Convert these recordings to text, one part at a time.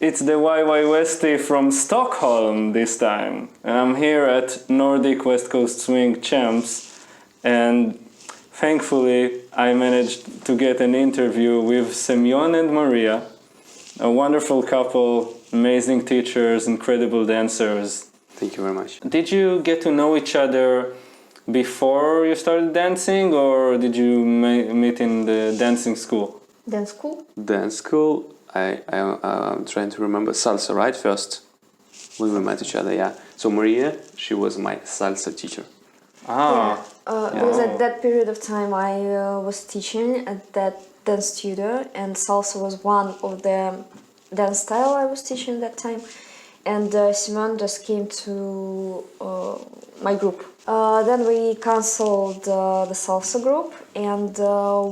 It's the YY Westie from Stockholm this time. And I'm here at Nordic West Coast Swing Champs, and thankfully I managed to get an interview with Semion and Maria, a wonderful couple, amazing teachers, incredible dancers. Thank you very much. Did you get to know each other before you started dancing, or did you meet in the dancing school? Dance school? Dance school, I'm trying to remember salsa, right? First, when we met each other, yeah. So Maria, she was my salsa teacher. Ah. Yeah. It was at that period of time I was teaching at that dance studio, and salsa was one of the dance style I was teaching at that time. And Semion just came to my group. Then we cancelled the salsa group, and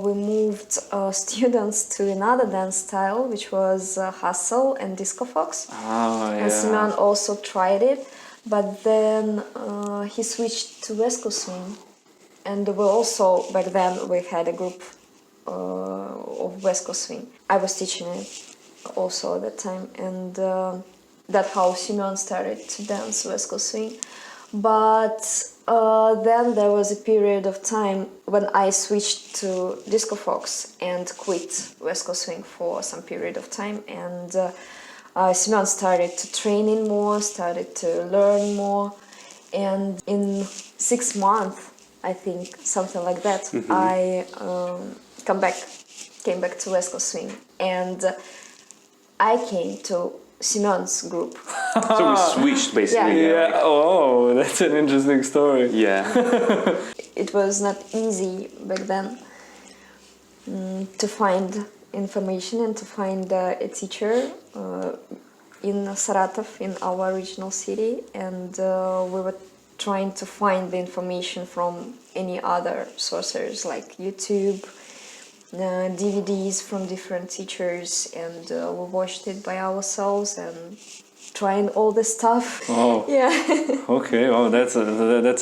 we moved students to another dance style, which was hustle and disco fox. Oh, yeah. And Semion also tried it, but then he switched to West Coast swing. And we also, back then, we had a group of West Coast swing. I was teaching it also at that time, and that's how Semion started to dance West Coast swing. But then there was a period of time when I switched to disco fox and quit West Coast swing for some period of time, and Semion started to train in more, started to learn more, and in 6 months, I think, something like that, I came back to West Coast swing, and I came to Semion's group. So we switched basically. Yeah. Oh, that's an interesting story. Yeah. It was not easy back then to find information and to find a teacher in Saratov, in our original city, and we were trying to find the information from any other sources like YouTube, DVDs from different teachers, and we watched it by ourselves and trying all the stuff. Oh. Yeah. Okay. Oh, that's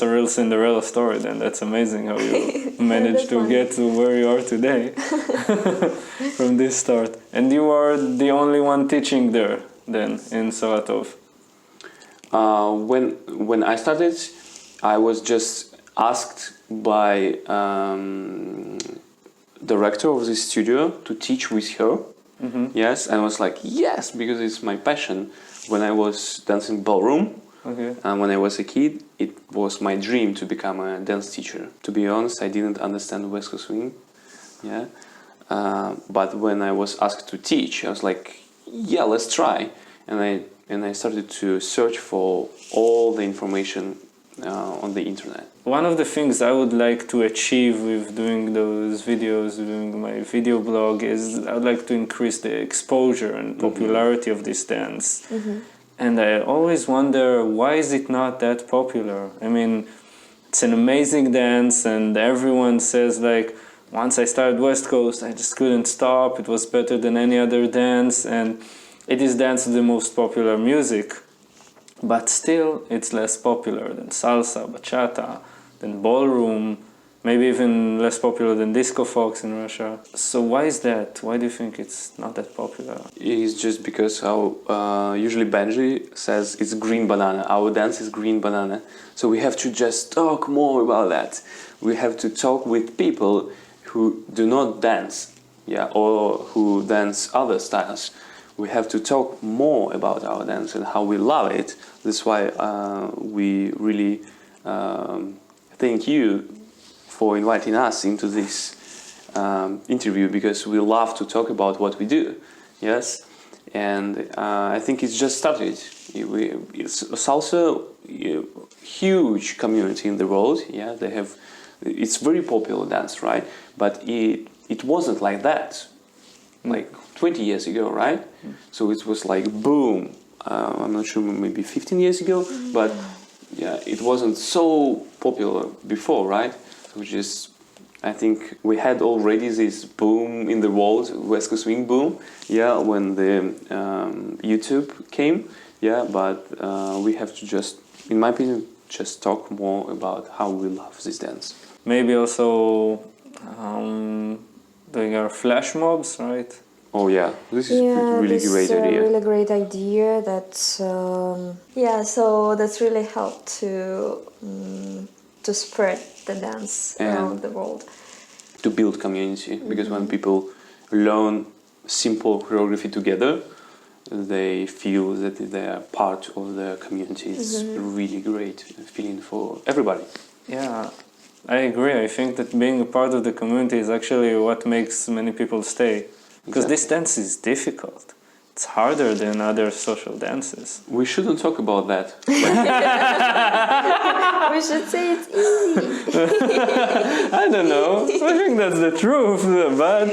a real Cinderella story. Then that's amazing how you managed to get to where you are today from this start. And you are the only one teaching there then in Saratov. When I started, I was just asked by director of the studio to teach with her. Yes, and I was like, yes, because it's my passion. When I was dancing ballroom, and when I was a kid, it was my dream to become a dance teacher. To be honest, I didn't understand West Coast swing, yeah. But when I was asked to teach, I was like, yeah, let's try. And I started to search for all the information on the internet. One of the things I would like to achieve with doing those videos, doing my video blog, is I would like to increase the exposure and popularity of this dance. And I always wonder, why is it not that popular? I mean, it's an amazing dance, and everyone says like, once I started West Coast, I just couldn't stop. It was better than any other dance, and it is dance with the most popular music. But still, it's less popular than salsa, bachata, than ballroom, maybe even less popular than disco fox in Russia. So why is that? Why do you think it's not that popular? It's just because how usually Benji says it's green banana. Our dance is green banana. So we have to just talk more about that. We have to talk with people who do not dance, yeah, or who dance other styles. We have to talk more about our dance and how we love it. That's why we really thank you for inviting us into this interview, because we love to talk about what we do. Yes, and I think it's just started. It's salsa, huge community in the world. Yeah, they have. It's very popular dance, right? But it wasn't like that, like 20 years ago, right? So it was like boom. I'm not sure, maybe 15 years ago, but yeah, it wasn't so popular before, right? Which is, I think we had already this boom in the world, West Coast swing boom, yeah, when the YouTube came, yeah, but we have to just, in my opinion, just talk more about how we love this dance. Maybe also doing our flash mobs, right? Oh yeah, this is really this great idea. really great idea. That so that's really helped to spread the dance around the world. To build community, because when people learn simple choreography together, they feel that they are part of the community. It's a really great feeling for everybody. Yeah, I agree. I think that being a part of the community is actually what makes many people stay. Because this dance is difficult. It's harder than other social dances. We shouldn't talk about that. We should say it's easy. I don't know. I think that's the truth. But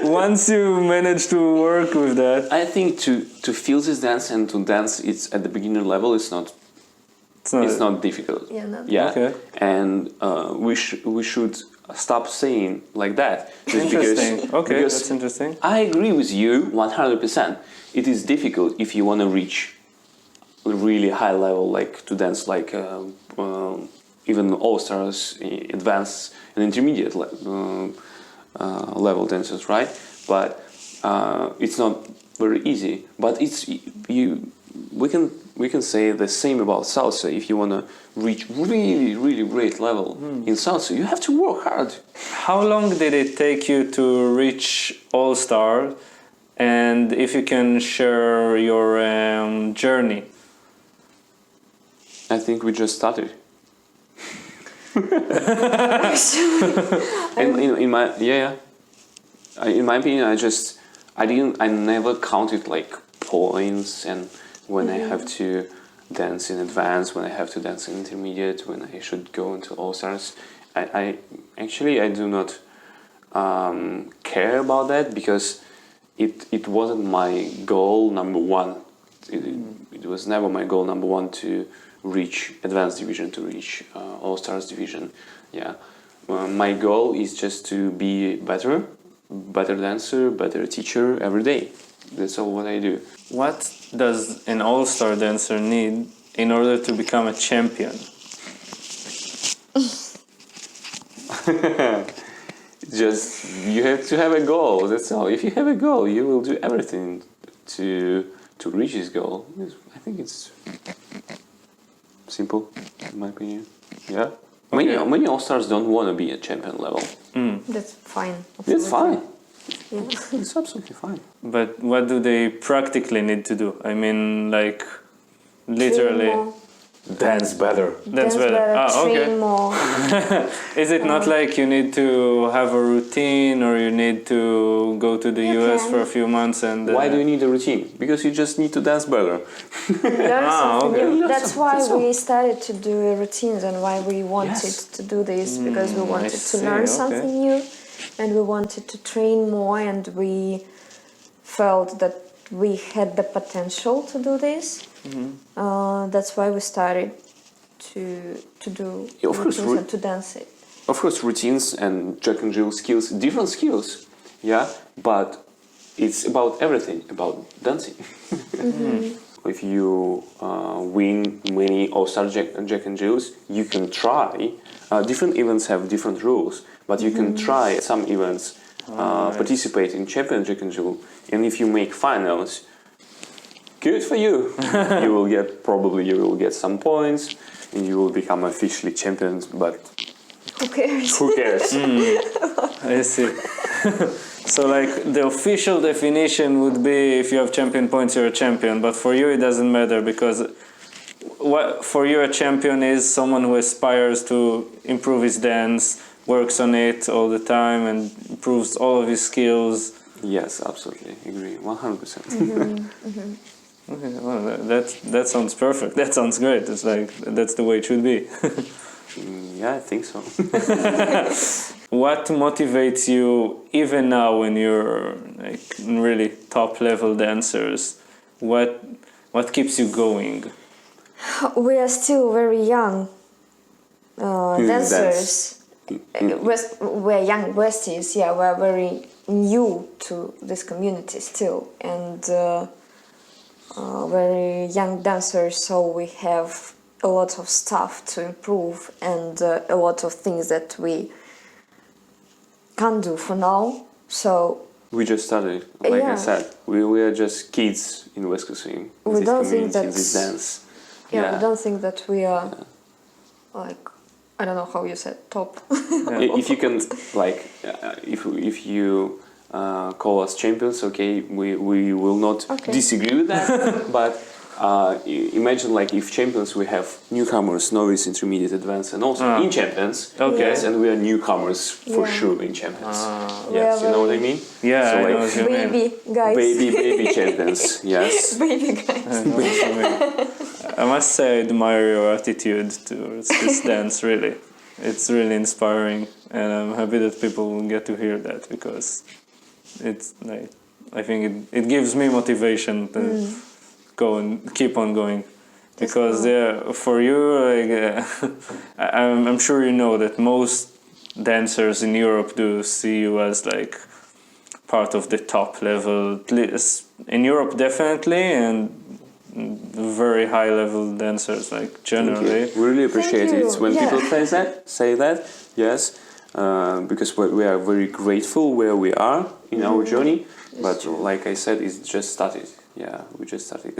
once you manage to work with that, I think to feel this dance and to dance it's at the beginner level, it's not difficult. Yeah, no. Yeah. Okay. And we should stop saying like that. Just interesting. Okay, because that's interesting. I agree with you 100%. It is difficult if you want to reach a really high level, like to dance like even all-stars, advanced and intermediate level dancers, right? But it's not very easy. But we can say the same about salsa. If you want to reach really great level in salsa, you have to work hard. How long did it take you to reach All-Star? And if you can share your journey. I think we just started. in my opinion, I never counted like points and when I have to dance in advance, when I have to dance in intermediate, when I should go into all stars. I do not care about that because it wasn't my goal number one. It was never my goal number one to reach advanced division, to reach all stars division. Yeah, my goal is just to be better dancer, better teacher every day. That's all what I do. What does an all-star dancer need in order to become a champion? Just you have to have a goal. That's all. If you have a goal, you will do everything to reach this goal. I think it's simple, in my opinion. Yeah. Okay. Many all-stars don't want to be at champion level. That's fine. It's fine. Yeah. It's absolutely fine. But what do they practically need to do? I mean, like, literally. Dance better. That's better. Train Okay. more. Is it not like you need to have a routine or you need to go to the You US can. for a few months and... Why do you need a routine? Because you just need to dance better. Learn something okay. new. That's why That's all. we started to do routines and why we wanted Yes. to do this, because we wanted to see, learn okay. something new and we wanted to train more, and we felt that we had the potential to do this. That's why we started to do Yeah, of course, routines and to dance it. Of course, routines and Jack and Jill skills, different skills, yeah, but it's about everything, about dancing. If you win many All-Star Jack and Jills, you can try. Different events have different rules, but you can try some events, participate in Champion Jack and Jill, and if you make finals, good for you. You will get some points, and you will become officially champions, but Who cares? who cares? I see. So like the official definition would be if you have champion points, you're a champion. But for you, it doesn't matter because what for you a champion is someone who aspires to improve his dance, works on it all the time, and improves all of his skills. Yes, absolutely, agree, 100%. Okay, well, that sounds perfect. That sounds great. It's like that's the way it should be. Yeah, I think so. What motivates you even now when you're like really top level dancers? What keeps you going? We are still very young dancers. We're young Westies, yeah, we're very new to this community still, and very young dancers, so we have a lot of stuff to improve and a lot of things that we can't do for now. So We just started, like I Yeah. said. We are just kids in West Coast Swing. In We this don't think community, in this that's- dance. Yeah, we don't think that we are like, I don't know how you said, top. If you can, like, if you call us champions, okay, we will not Okay. disagree with that. But imagine, like, if champions, we have newcomers, novice, intermediate, advanced, and also in champions. Okay. Yes, and we are newcomers for Yeah. sure in champions. We Yes, are you know what I very mean? Yeah, So, I like, know what you mean. Baby guys. Baby champions. Yes. Baby guys. I know what you mean. I must say I admire your attitude towards this dance, really. It's really inspiring, and I'm happy that people will get to hear that, because it's like, I think it gives me motivation to go and keep on going. Because for you, like, I'm sure you know that most dancers in Europe do see you as like part of the top level, at least in Europe definitely, and very high level dancers, like generally. We really appreciate Thank it you. when Yeah. people say that, yes, because we are very grateful where we are in our journey. But like I said, it's just started. Yeah, we just started.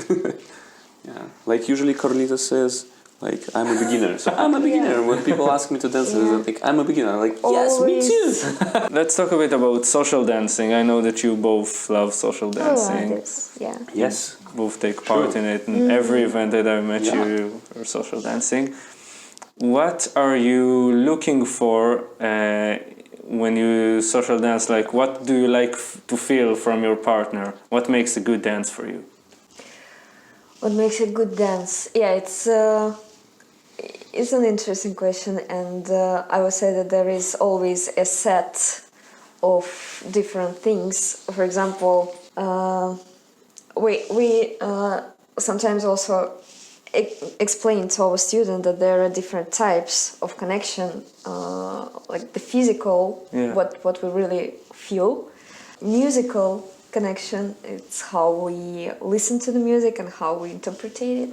Yeah, like usually Carlita says, like, I'm a beginner. So I'm a beginner. When people ask me to dance, I think I'm a beginner. I'm like, yes, me Always. too. Let's talk a bit about social dancing. I know that you both love social Oh, dancing. this, yeah. Yes. Both take part in it. In every event that I've met you are social dancing. What are you looking for when you social dance? Like, what do you like to feel from your partner? What makes a good dance for you? What makes a good dance? Yeah, it's an interesting question, and I would say that there is always a set of different things. For example, we sometimes also explain to our students that there are different types of connection, like the physical, what we really feel, musical connection, it's how we listen to the music and how we interpret it,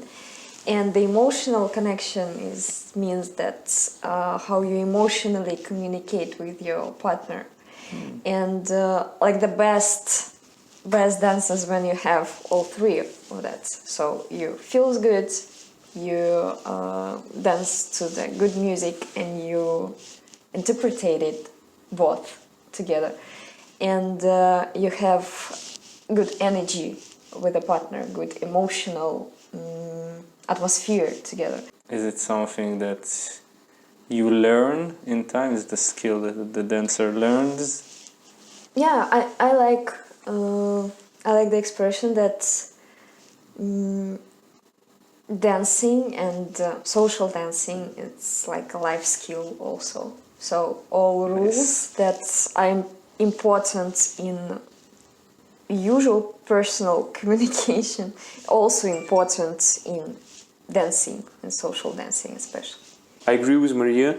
and the emotional connection means that how you emotionally communicate with your partner. And like the best dances when you have all three of that. So you feels good, you dance to the good music, and you interpret it both together, and you have good energy with a partner, good emotional atmosphere together. Is it something that you learn in time? Is the skill that the dancer learns? Yeah, I like the expression that dancing and social dancing, it's like a life skill also. So all rules that are important in usual personal communication, also important in dancing and social dancing especially. I agree with Maria,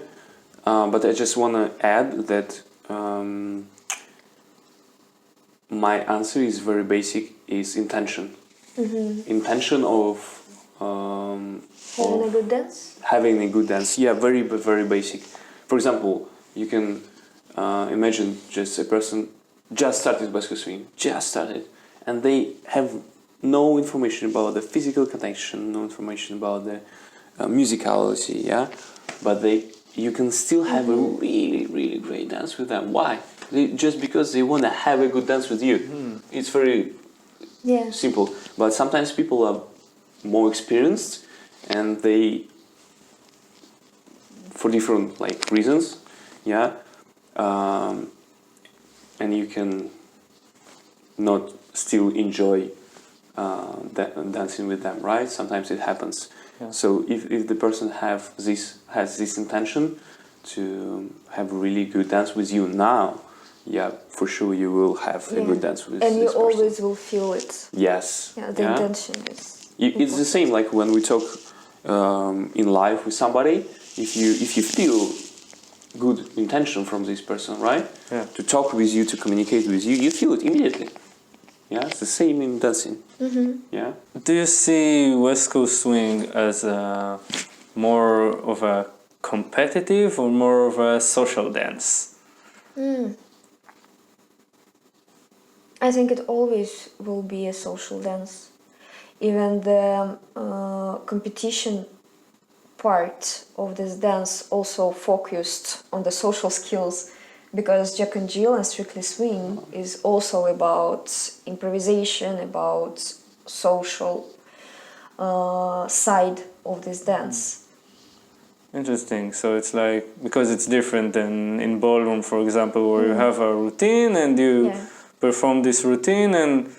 but I just want to add that my answer is very basic, is intention. Intention of Having a good dance? Having a good dance, yeah, very basic. For example, you can imagine just a person just started bicycle swing, and they have no information about the physical connection, no information about the musicality, yeah, but you can still have a really great dance with them. Why? Just because they want to have a good dance with you. It's very simple. But sometimes people are more experienced, and they, for different like reasons, yeah, and you can not still enjoy dancing with them, right? Sometimes it happens. Yeah. So if the person has this intention to have a really good dance with you now, yeah, for sure you will have a good dance with and this you person. always will feel it. Yes. Yeah, the intention is It's the same like when we talk in life with somebody. If you feel good intention from this person, right? Yeah. To talk with you, to communicate with you, you feel it immediately. Yeah, it's the same in dancing. Yeah. Do you see West Coast swing as more of a competitive or more of a social dance? I think it always will be a social dance. Even the competition part of this dance also focused on the social skills, because Jack and Jill and Strictly Swing is also about improvisation, about social side of this dance. Interesting. So it's like, because it's different than in ballroom, for example, where you have a routine and you perform this routine and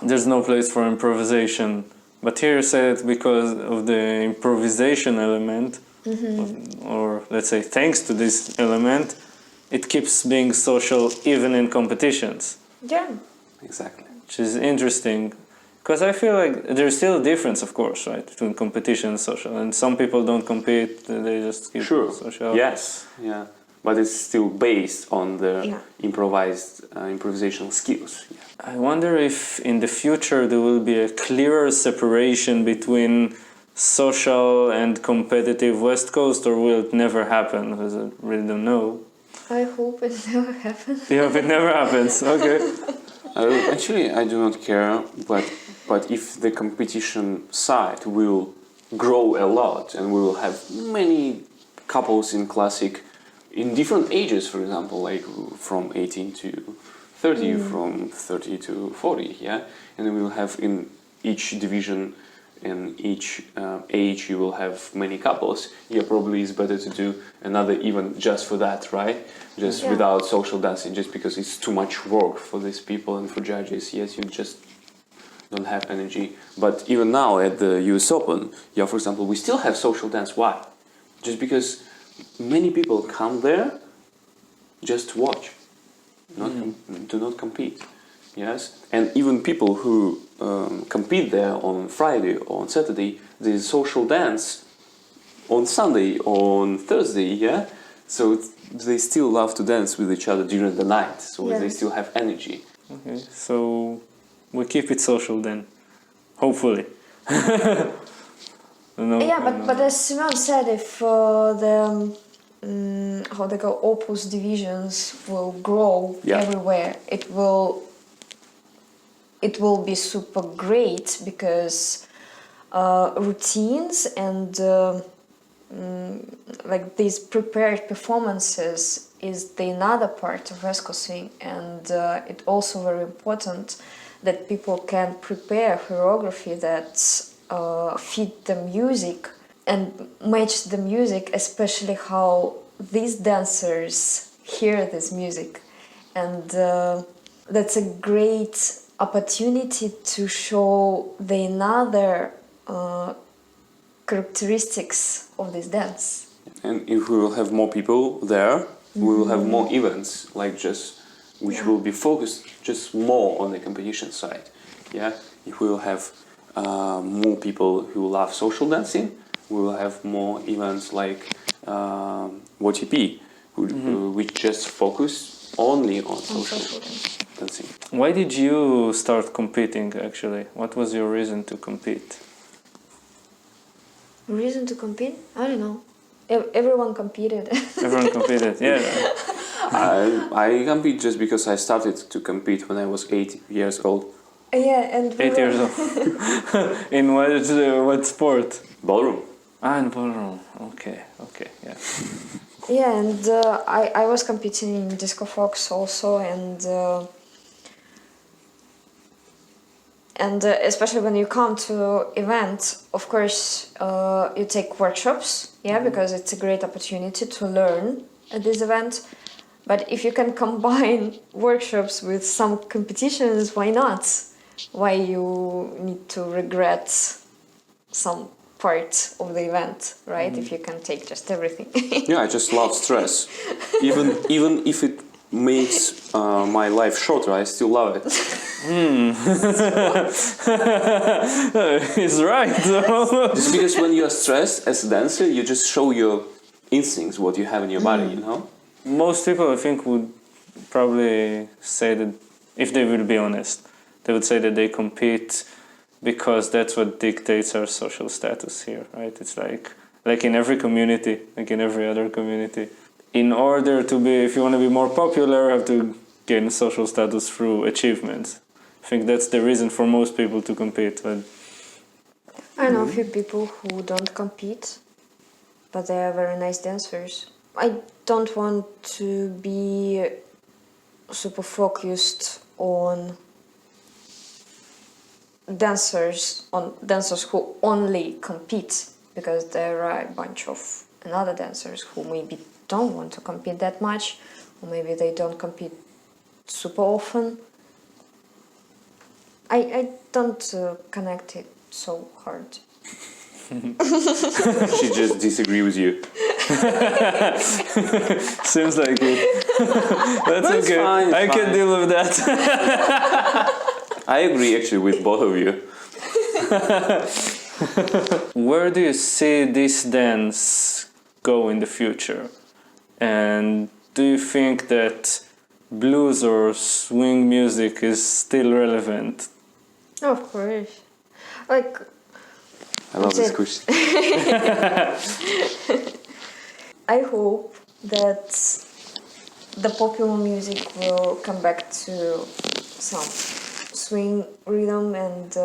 there's no place for improvisation. But here you said because of the improvisation element, or let's say thanks to this element, it keeps being social even in competitions. Yeah. Exactly. Which is interesting. Because I feel like there's still a difference, of course, right, between competition and social. And some people don't compete, they just keep social. Yes, yeah. But it's still based on the improvisational skills. Yeah. I wonder if in the future there will be a clearer separation between social and competitive West Coast, or will it never happen? Because I really don't know. I hope it never happens. You hope it never happens, okay. Actually, I do not care, but if the competition side will grow a lot and we will have many couples in classic in different ages, for example, like from 18 to 30, from 30 to 40, yeah? And then we will have in each division, in each age, you will have many couples. Yeah, probably it's better to do another event just for that, right? Just without social dancing, just because it's too much work for these people and for judges. Yes, you just don't have energy. But even now at the US Open, yeah, for example, we still have social dance. Why? Just because many people come there just to watch, do not compete. Yes, and even people who compete there on Friday or on Saturday, there's social dance on Sunday or on Thursday, yeah? So they still love to dance with each other during the night, so they still have energy. Okay, so we keep it social then, hopefully. But as Semion said, if the how they call opus divisions will grow everywhere, it will be super great, because routines and like these prepared performances is the another part of West Coast Swing, and it's also very important that people can prepare choreography that fit the music and match the music, especially how these dancers hear this music. And that's a great opportunity to show the another characteristics of this dance. And if we will have more people there, we will have more events, like just which will be focused just more on the competition side. Yeah, if we will have more people who love social dancing, we will have more events like WTP, which just focus only on social dancing. Why did you start competing, actually? What was your reason to compete? Reason to compete? I don't know. Everyone competed. Everyone competed, yeah. I compete just because I started to compete when I was 8 years old. Yeah, and 8 years old. In what sport? Ballroom. In ballroom. Okay, yeah. Yeah, and I was competing in Disco Fox also, and especially when you come to event, of course, you take workshops, because it's a great opportunity to learn at this event. But if you can combine workshops with some competitions, why not? Why you need to regret some part of the event, right? If you can take just everything. Yeah, I just love stress. Even if it makes my life shorter, I still love it. He's right. Just because when you are stressed as a dancer, you just show your instincts, what you have in your body, you know? Most people, I think, would probably say that, if they will be honest, they would say that they compete because that's what dictates our social status here, right? It's like in every community, like in every other community. In order to be, if you want to be more popular, you have to gain social status through achievement. I think that's the reason for most people to compete. But I know a few people who don't compete, but they are very nice dancers. I don't want to be super focused on dancers who only compete, because there are a bunch of another dancers who maybe don't want to compete that much, or maybe they don't compete super often. I don't connect it so hard. She just disagree with you. seems like it. That's But it's okay. fine, it's I can fine. deal with that. I agree actually with both of you. Where do you see this dance go in the future? And do you think that blues or swing music is still relevant? Of course. Like, I love this That's it. question. I hope that the popular music will come back to some swing rhythm and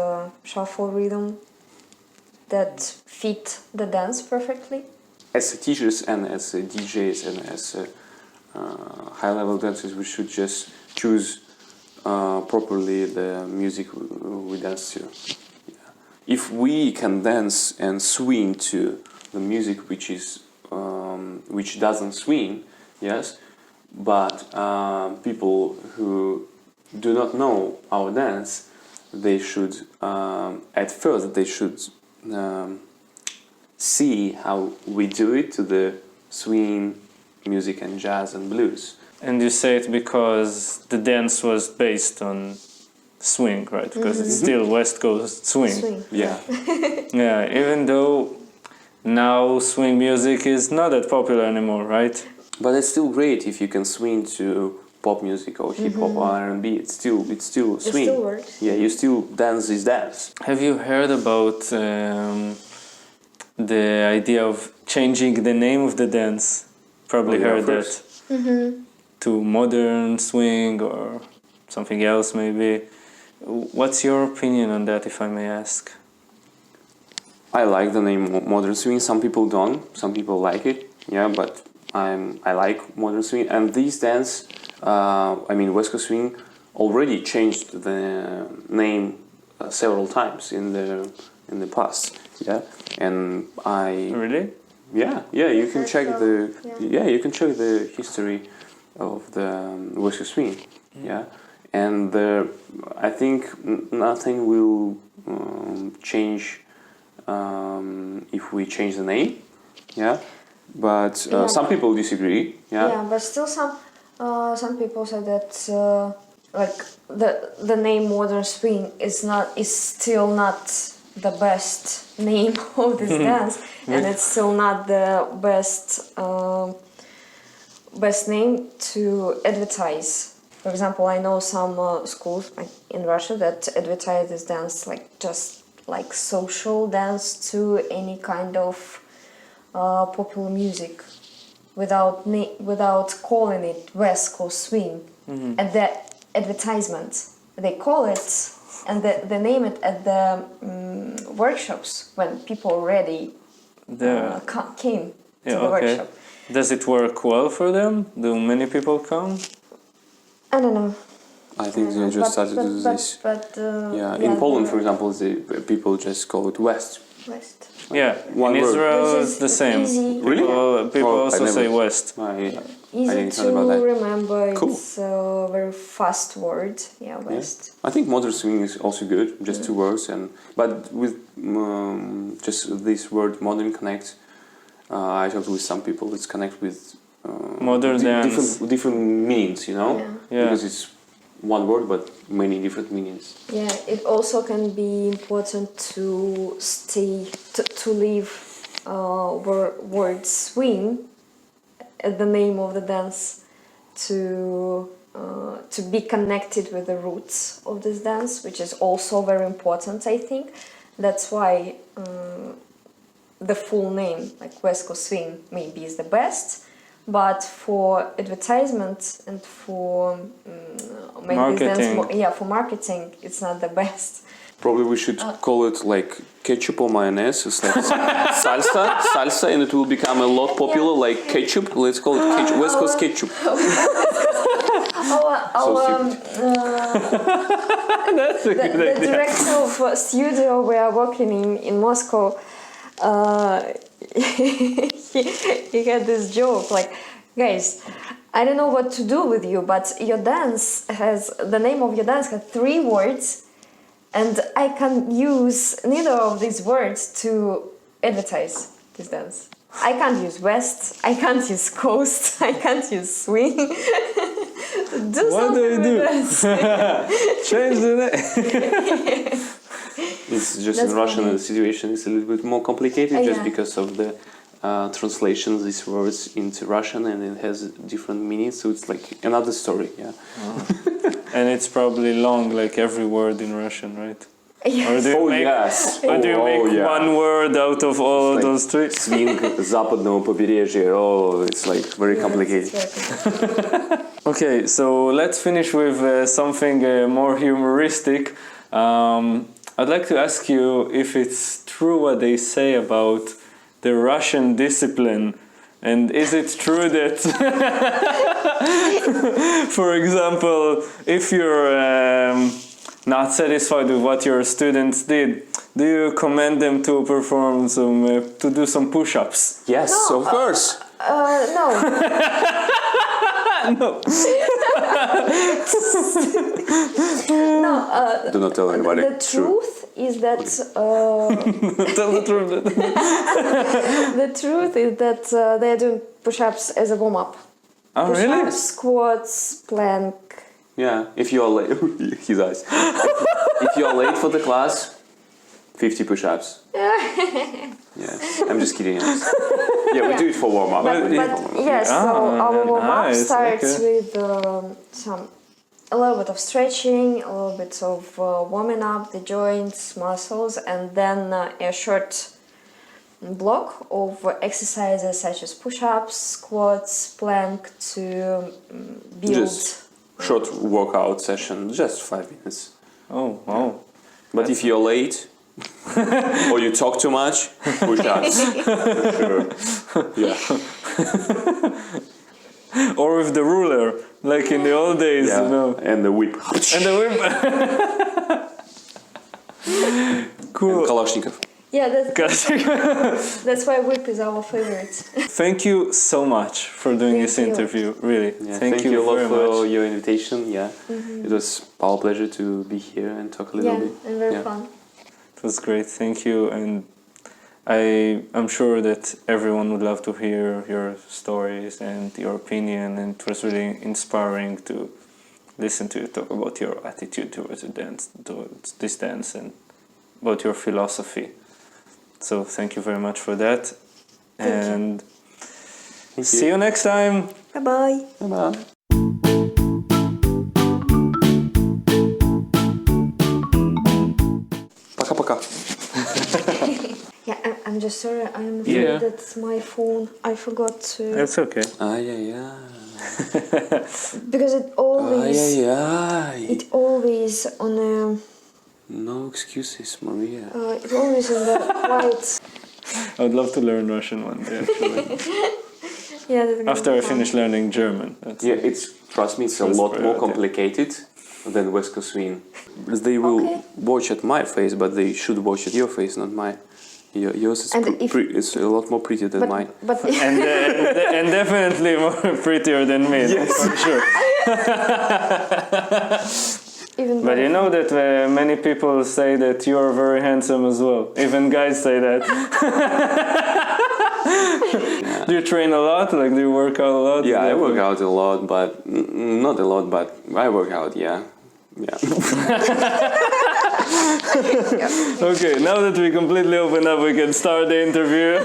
shuffle rhythm that fit the dance perfectly. As teachers and as DJs and as high-level dancers, we should just choose properly the music we dance to. If we can dance and swing to the music which doesn't swing, yes, but people who do not know our dance, they should at first they should see how we do it to the swing music and jazz and blues. And you say it because the dance was based on swing, right? Because it's still West Coast swing. Yeah. Yeah, even though now swing music is not that popular anymore, right? But it's still great if you can swing to pop music or hip hop or R&B. It's still swing. It still works. Yeah, you still dance this dance. Have you heard about the idea of changing the name of the dance? Probably Oh, yeah, heard of that. course. To modern swing or something else maybe. What's your opinion on that, if I may ask? I like the name modern swing. Some people don't. Some people like it. Yeah, but I like modern swing. And these dance, West Coast swing already changed the name several times in the past. Yeah, and Really? Yeah, you can That's check so, you can check the history of the West Coast swing. Yeah, and I think nothing will change if we change the name. Yeah, but some people disagree. Yeah, but still some people say that like the name modern swing is still not the best name of this dance, and it's still not the best name to advertise. For example, I know some schools in Russia that advertise this dance just like social dance to any kind of popular music, without calling it West Coast swing. At the advertisement, they call it, and they name it at the workshops when people already came to the workshop. Does it work well for them? Do many people come? I don't know. I think they just started to do this. In Poland, for example, the people just call it West. West. Yeah, One in word. Israel Which it's the is same. easy. Really? People Oh, also I say never- West. I Easy didn't to know about that. remember. Cool. It's a very fast word. Yeah, West. I think modern swing is also good, just two words, but with just this word modern connect. I talked with some people. It's connect with Modern dance. different meanings, you know, Yeah. because it's one word but many different meanings. Yeah, it also can be important to leave word swing at the name of the dance to be connected with the roots of this dance, which is also very important, I think. That's why the full name, like West Coast swing, maybe is the best, but for advertisement and for making this dance Marketing. for marketing, it's not the best. Probably we should call it like ketchup or mayonnaise. It's like salsa, and it will become a lot popular, like ketchup. Let's call it ketchup. West Coast ketchup. That's a good The idea. director of a studio we are working in Moscow, he had this joke like, guys, I don't know what to do with you, but your dance has, the name of your dance has 3 words, and I can use neither of these words to advertise this dance. I can't use West, I can't use Coast, I can't use Swing. What do you do? Change the name. It's just That's in Russian funny. the situation is a little bit more complicated just Yeah. because of the translations these words into Russian, and it has different meanings, so it's like another story. Yeah. And it's probably long, like every word in Russian, right? Yes. Or do you Oh make, yes. or do you make yeah. one word out of all It's like those 3? Swing западного побережья. Oh, it's like very complicated. Okay, so let's finish with something more humoristic. I'd like to ask you if it's true what they say about the Russian discipline, and is it true that, for example, if you're not satisfied with what your students did, do you commend them to perform to do some push-ups? Yes, No, of course. No. No. No, Do not tell anybody. the truth is that Tell the truth. the truth is that they are doing push-ups as a warm-up. Oh, really? Push-ups, squats, plank. Yeah, if you are late, his eyes. If you are late for the class, 50 push-ups. Yeah, I'm just kidding. Yeah, we do it for warm-up. But yes, so our warm-up nice, starts okay. with a little bit of stretching, a little bit of warming up the joints, muscles, and then a short block of exercises such as push-ups, squats, plank to build. Just short workout session, just 5 minutes. Oh, wow. But if you're late or you talk too much, push-ups. Sure. Yeah. Or with the ruler, like in the old days, Yeah. you know. And the whip. And the whip. Cool. And Kalashnikov. Yeah, Gosh. that's why whip is our favorite. Thank you so much for doing Thank this you. interview, really. Yeah, thank you a lot very for much. your invitation. Yeah, It was our pleasure to be here and talk a little Yeah, bit. and very Yeah. fun. It was great, thank you. And I'm sure that everyone would love to hear your stories and your opinion, and it was really inspiring to listen to you talk about your attitude towards the dance, towards this dance, and about your philosophy. So thank you very much for that. Thank you. And Thank see you next time. Bye-bye. Bye-bye. Пока-пока. Yeah, I'm just sorry. I'm afraid Yeah. that's my phone. I forgot to It's okay. Ай-яй-яй. because it always Ай-яй-яй. always on a No excuses, Maria. it always in the white. I would love to learn Russian one day, actually. Yeah. That's gonna After be I fun. finish learning German. That's Yeah, trust me, it's a First lot more priority. complicated than West Coast Swing. They will Okay. watch at my face, but they should watch at your face, not mine. Yours is And if- it's a lot more pretty than mine. But and definitely more prettier than me, that's for sure. even But you know that many people say that you are very handsome as well. Even guys say that. Do you train a lot? Like, do you work out a lot? Yeah, I work out a lot, but not a lot, but I work out. Yeah. Okay, now that we completely open up, we can start the interview.